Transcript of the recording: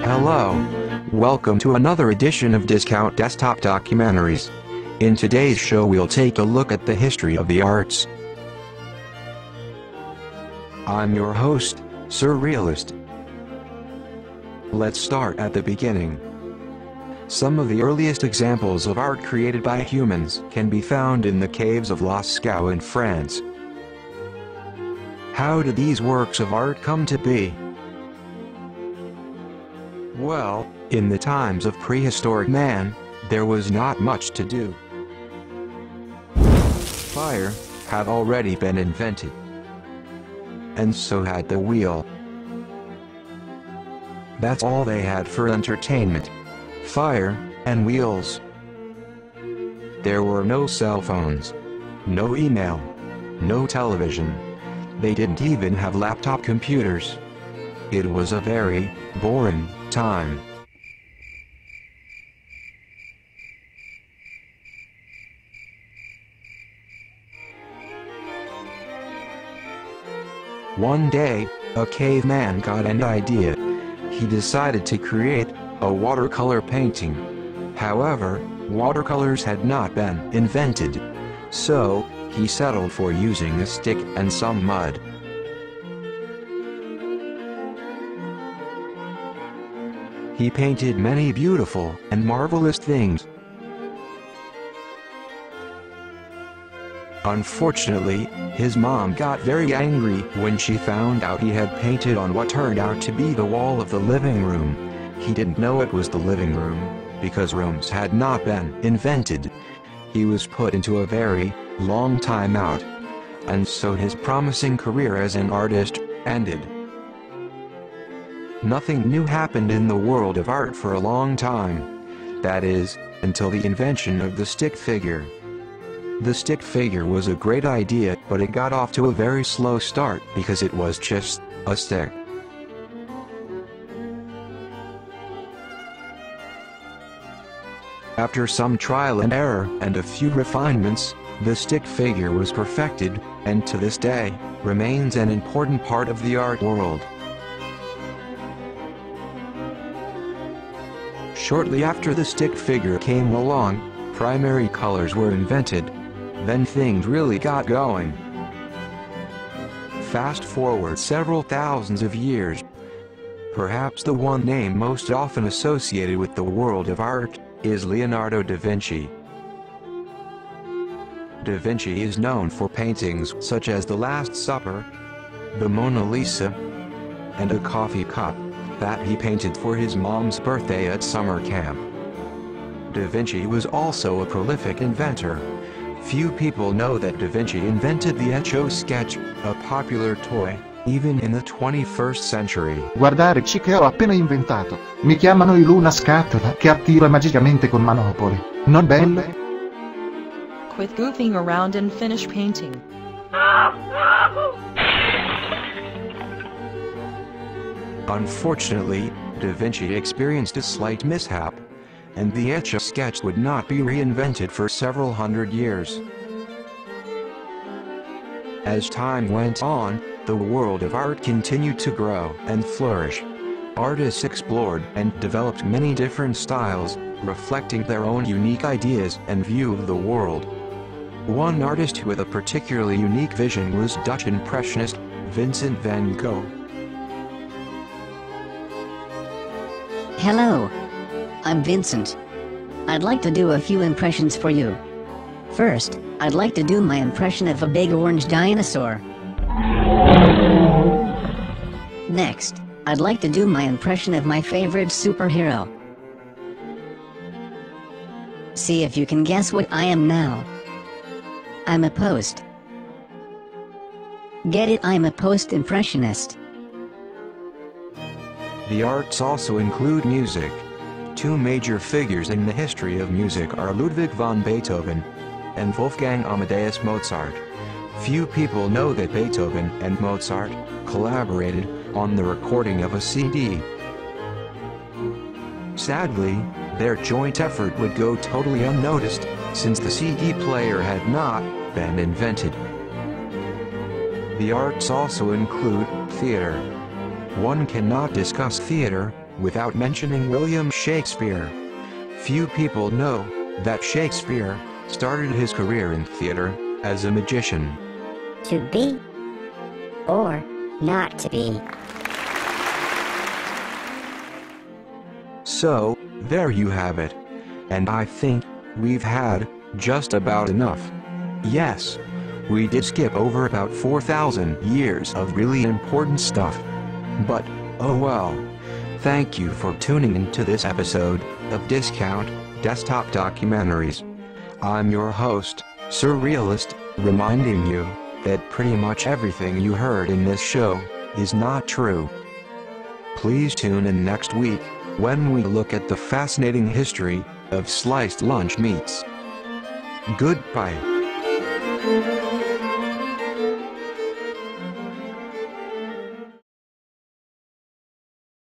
Hello. Welcome to another edition of Discount Desktop Documentaries. In today's show we'll take a look at the history of the arts. I'm your host, Surrealist. Let's start at the beginning. Some of the earliest examples of art created by humans can be found in the caves of Lascaux in France. How did these works of art come to be? Well, in the times of prehistoric man, there was not much to do. Fire had already been invented, and so had the wheel. That's all they had for entertainment: fire and wheels. There were no cell phones, no email, no television. They didn't even have laptop computers. It was a very boring time. One day, a caveman got an idea. He decided to create a watercolor painting. However, watercolors had not been invented, so he settled for using a stick and some mud. He painted many beautiful and marvelous things. Unfortunately, his mom got very angry when she found out he had painted on what turned out to be the wall of the living room. He didn't know it was the living room, because rooms had not been invented. He was put into a very long time out, and so his promising career as an artist ended. Nothing new happened in the world of art for a long time. That is, until the invention of the stick figure. The stick figure was a great idea, but it got off to a very slow start because it was just a stick. After some trial and error and a few refinements, the stick figure was perfected, and to this day, remains an important part of the art world. Shortly after the stick figure came along, primary colors were invented. Then things really got going. Fast forward several thousands of years. Perhaps the one name most often associated with the world of art is Leonardo da Vinci. Da Vinci is known for paintings such as The Last Supper, the Mona Lisa, and a coffee cup that he painted for his mom's birthday at summer camp. Da Vinci was also a prolific inventor. Few people know that Da Vinci invented the Etch-a-Sketch, a popular toy, even in the 21st century. Guardare ci che ho appena inventato. Mi chiamano il Luna Scatola che attira magicamente con manopole. Non belle? Quit goofing around and finish painting. Unfortunately, Da Vinci experienced a slight mishap, and the Etch-a-Sketch would not be reinvented for several hundred years. As time went on, the world of art continued to grow and flourish. Artists explored and developed many different styles, reflecting their own unique ideas and view of the world. One artist with a particularly unique vision was Dutch Impressionist Vincent van Gogh. Hello. I'm Vincent. I'd like to do a few impressions for you. First, I'd like to do my impression of a big orange dinosaur. Next, I'd like to do my impression of my favorite superhero. See if you can guess what I am now. I'm a post. Get it? I'm a post-impressionist. The arts also include music. Two major figures in the history of music are Ludwig van Beethoven and Wolfgang Amadeus Mozart. Few people know that Beethoven and Mozart collaborated on the recording of a CD. Sadly, their joint effort would go totally unnoticed, since the CD player had not been invented. The arts also include theater. One cannot discuss theater without mentioning William Shakespeare. Few people know that Shakespeare started his career in theater as a magician. To be or not to be. So, there you have it. And I think we've had just about enough. Yes, we did skip over about 4,000 years of really important stuff. But, oh well. Thank you for tuning into this episode of Discount Desktop Documentaries. I'm your host, Surrealist, reminding you that pretty much everything you heard in this show is not true. Please tune in next week when we look at the fascinating history of sliced lunch meats. Goodbye.